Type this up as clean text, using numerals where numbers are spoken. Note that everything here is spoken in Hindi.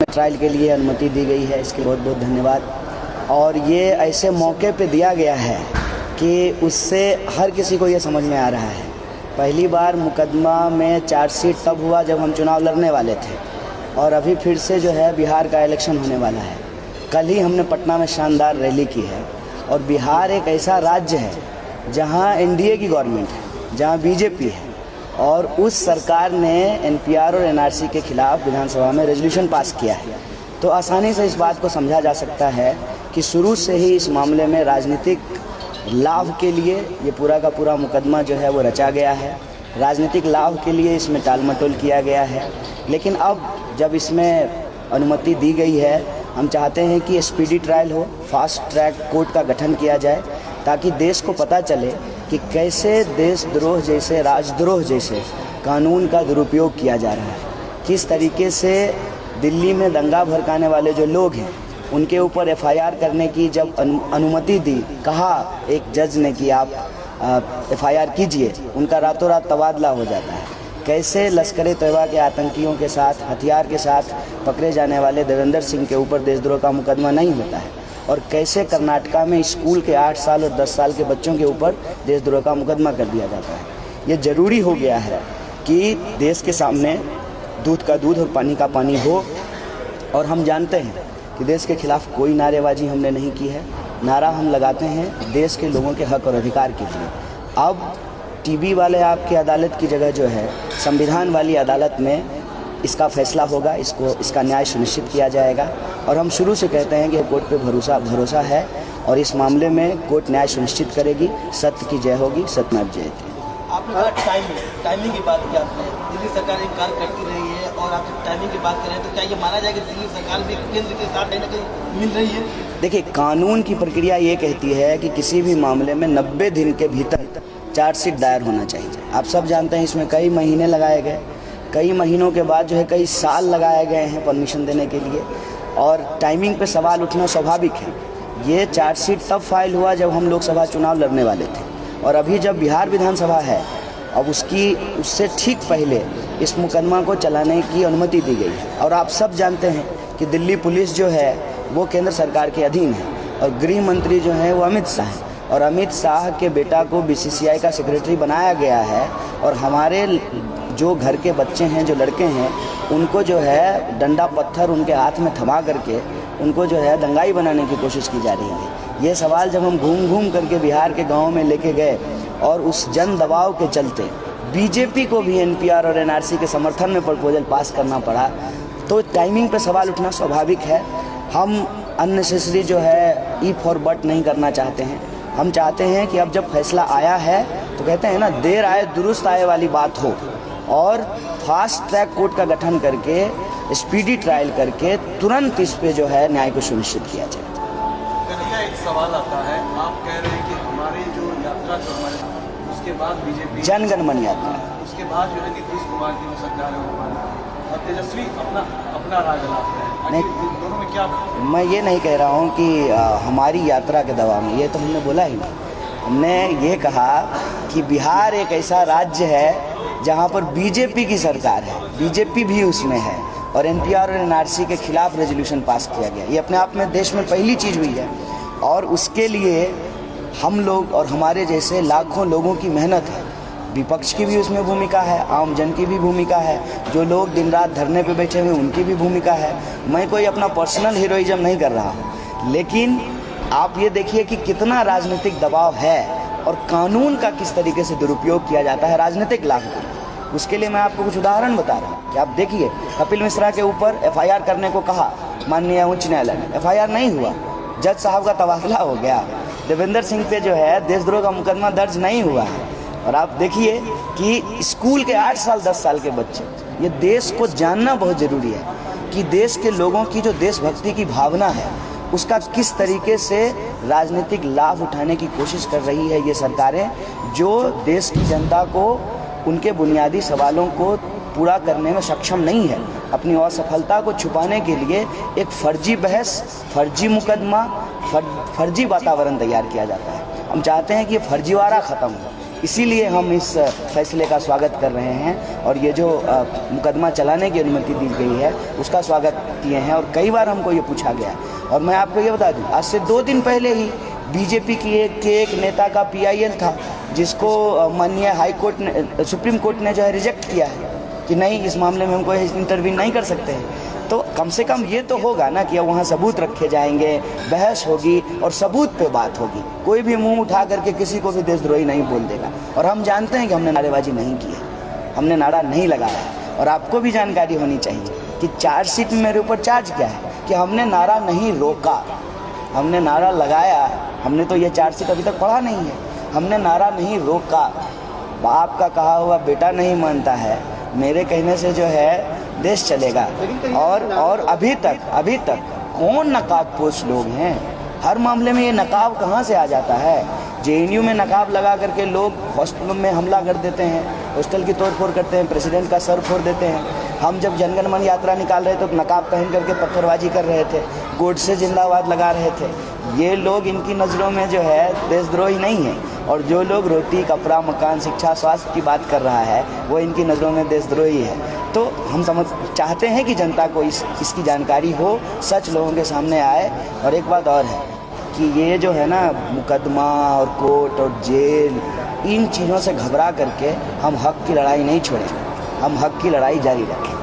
ट्रायल के लिए अनुमति दी गई है, इसके बहुत बहुत धन्यवाद। और ये ऐसे मौके पे दिया गया है कि उससे हर किसी को ये समझ में आ रहा है। पहली बार मुकदमा में चार्जशीट तब हुआ जब हम चुनाव लड़ने वाले थे, और अभी फिर से जो है बिहार का इलेक्शन होने वाला है। कल ही हमने पटना में शानदार रैली की है, और बिहार एक ऐसा राज्य है जहां एनडीए की गवर्नमेंट है, जहां बीजेपी है, और उस सरकार ने एनपीआर और एनआरसी के खिलाफ विधानसभा में रेजोल्यूशन पास किया है। तो आसानी से इस बात को समझा जा सकता है कि शुरू से ही इस मामले में राजनीतिक लाभ के लिए ये पूरा का पूरा मुकदमा जो है वो रचा गया है। राजनीतिक लाभ के लिए इसमें टालमटोल किया गया है। लेकिन अब जब इसमें अनुमति दी गई है, हम चाहते हैं कि स्पीडी ट्रायल हो, फास्ट ट्रैक कोर्ट का गठन किया जाए, ताकि देश को पता चले कि कैसे देशद्रोह जैसे, राजद्रोह जैसे कानून का दुरुपयोग किया जा रहा है। किस तरीके से दिल्ली में दंगा भड़काने वाले जो लोग हैं उनके ऊपर एफआईआर करने की जब अनुमति दी, कहा एक जज ने कि आप एफआईआर कीजिए, उनका रातों रात तबादला हो जाता है। कैसे लश्कर तैयबा के आतंकियों के साथ, हथियार के साथ पकड़े जाने वाले देवेंद्र सिंह के ऊपर देशद्रोह का मुकदमा नहीं होता है, और कैसे कर्नाटका में स्कूल के 8 साल और 10 साल के बच्चों के ऊपर देशद्रोह का मुकदमा कर दिया जाता है। ये ज़रूरी हो गया है कि देश के सामने दूध का दूध और पानी का पानी हो। और हम जानते हैं कि देश के खिलाफ कोई नारेबाजी हमने नहीं की है। नारा हम लगाते हैं देश के लोगों के हक और अधिकार के लिए। अब टीवी वाले आपकी अदालत की जगह जो है संविधान वाली अदालत में इसका फैसला होगा, इसका न्याय सुनिश्चित किया जाएगा। और हम शुरू से कहते हैं कि कोर्ट पे भरोसा है, और इस मामले में कोर्ट न्याय सुनिश्चित करेगी। सत्य की जय होगी, सत्यमेव जयते। आपने कहा टाइमिंग की बात की आपने, दिल्ली सरकार एक कार्य करती रही है, और आप टाइमिंग की बात करें तो क्या ये माना जाए कि दिल्ली सरकार भी केंद्र के साथ कहीं ना कहीं मिल रही है? देखिए, कानून की प्रक्रिया ये कहती है कि किसी भी मामले में 90 दिन के भीतर चार्जशीट दायर होना चाहिए। आप सब जानते हैं इसमें कई महीने लगाए गए, कई महीनों के बाद जो है कई साल लगाए गए हैं परमिशन देने के लिए, और टाइमिंग पे सवाल उठना स्वाभाविक है। ये चार्जशीट तब फाइल हुआ जब हम लोकसभा चुनाव लड़ने वाले थे, और अभी जब बिहार विधानसभा है, अब उससे ठीक पहले इस मुकदमा को चलाने की अनुमति दी गई है। और आप सब जानते हैं कि दिल्ली पुलिस जो है वो केंद्र सरकार के अधीन है, और गृह मंत्री जो है वो अमित शाह है, और अमित शाह के बेटा को बीसीसीआई का सेक्रेटरी बनाया गया है। और हमारे जो घर के बच्चे हैं, जो लड़के हैं, उनको जो है डंडा पत्थर उनके हाथ में थमा करके उनको जो है दंगाई बनाने की कोशिश की जा रही है। ये सवाल जब हम घूम घूम करके बिहार के गाँव में लेके गए, और उस जन दबाव के चलते बीजेपी को भी एनपीआर और एनआरसी के समर्थन में प्रपोजल पास करना पड़ा, तो टाइमिंग पे सवाल उठना स्वाभाविक है। हम अननेसेसरी जो है ई फॉर बट नहीं करना चाहते हैं। हम चाहते हैं कि अब जब फैसला आया है तो कहते हैं ना, देर आए दुरुस्त आए वाली बात हो, और फास्ट ट्रैक कोर्ट का गठन करके स्पीडी ट्रायल करके तुरंत इस पे जो है न्याय को सुनिश्चित किया जाए। एक सवाल आता है, आप कह रहे हैं कि हमारी जो यात्रा उसके बाद बीजेपी जनगणमन यात्रा, उसके बाद जो है नीतीश कुमार की जो सरकार है वो, और तेजस्वी अपना राज चलाते हैं। नहीं, दोनों में क्या? मैं ये नहीं कह रहा हूँ कि हमारी यात्रा के दबाव में, ये तो हमने बोला ही नहीं। हमने ये कहा कि बिहार एक ऐसा राज्य है जहाँ पर बीजेपी की सरकार है, बीजेपी भी उसमें है, और एनपीआर और एनआरसी के खिलाफ रेजोल्यूशन पास किया गया। ये अपने आप में देश में पहली चीज़ हुई है, और उसके लिए हम लोग और हमारे जैसे लाखों लोगों की मेहनत है। विपक्ष की भी उसमें भूमिका है, आम जन की भी भूमिका है, जो लोग दिन रात धरने पे बैठे हुए उनकी भी भूमिका है। मैं कोई अपना पर्सनल हीरोइज्म नहीं कर रहा हूँ, लेकिन आप ये देखिए कि कितना राजनीतिक दबाव है, और कानून का किस तरीके से दुरुपयोग किया जाता है राजनीतिक लाभ के। उसके लिए मैं आपको कुछ उदाहरण बता रहा हूँ कि आप देखिए, कपिल मिश्रा के ऊपर एफआईआर करने को कहा माननीय उच्च न्यायालय ने, एफआईआर नहीं हुआ, जज साहब का तबादला हो गया। देवेंद्र सिंह पे जो है देशद्रोह का मुकदमा दर्ज नहीं हुआ है। और आप देखिए कि स्कूल के 8 साल 10 साल के बच्चे, ये देश को जानना बहुत ज़रूरी है कि देश के लोगों की जो देशभक्ति की भावना है उसका किस तरीके से राजनीतिक लाभ उठाने की कोशिश कर रही है ये सरकारें, जो देश की जनता को उनके बुनियादी सवालों को पूरा करने में सक्षम नहीं है। अपनी असफलता को छुपाने के लिए एक फर्जी बहस, फर्जी मुकदमा, फर्जी वातावरण तैयार किया जाता है। हम चाहते हैं कि ये फर्जीवाड़ा ख़त्म हो, इसीलिए हम इस फैसले का स्वागत कर रहे हैं और ये जो मुकदमा चलाने की अनुमति दी गई है उसका स्वागत किए हैं। और कई बार हमको ये पूछा गया है। और मैं आपको ये बता दूं, आज से 2 दिन पहले ही बीजेपी के एक नेता का PIL था, जिसको माननीय हाई कोर्ट ने, सुप्रीम कोर्ट ने जो है रिजेक्ट किया है कि नहीं, इस मामले में हम कोई इंटरवीन नहीं कर सकते हैं। तो कम से कम ये तो होगा ना कि वहाँ सबूत रखे जाएंगे, बहस होगी और सबूत पे बात होगी। कोई भी मुंह उठा करके किसी को भी देशद्रोही नहीं बोल देगा। और हम जानते हैं कि हमने नारेबाजी नहीं की है, हमने नारा नहीं लगाया है। और आपको भी जानकारी होनी चाहिए कि चार्जशीट में मेरे ऊपर चार्ज क्या है कि हमने नारा नहीं रोका, हमने नारा लगाया। हमने तो ये चार्जशीट अभी तक पढ़ा नहीं है। हमने नारा नहीं रोका। बाप का कहा हुआ बेटा नहीं मानता है, मेरे कहने से जो है देश चलेगा। और अभी तक कौन नकाबपोश लोग हैं? हर मामले में ये नकाब कहाँ से आ जाता है? JNU में नकाब लगा करके लोग हॉस्टल में हमला कर देते हैं, हॉस्टल की तोड़फोड़ करते हैं, प्रेसिडेंट का सर फोड़ देते हैं। हम जब जनगण मन यात्रा निकाल रहे थे तो नकाब पहन करके पत्थरबाजी कर रहे थे, गोडसे जिंदाबाद लगा रहे थे। ये लोग, इनकी नज़रों में जो है देशद्रोही नहीं है। और जो लोग रोटी, कपड़ा, मकान, शिक्षा, स्वास्थ्य की बात कर रहा है वो इनकी नज़रों में देशद्रोही है। तो हम चाहते हैं कि जनता को इसकी जानकारी हो, सच लोगों के सामने आए। और एक बात और है कि ये जो है ना मुकदमा और कोर्ट और जेल, इन चीज़ों से घबरा करके हम हक की लड़ाई नहीं छोड़ें, हम हक की लड़ाई जारी रखें।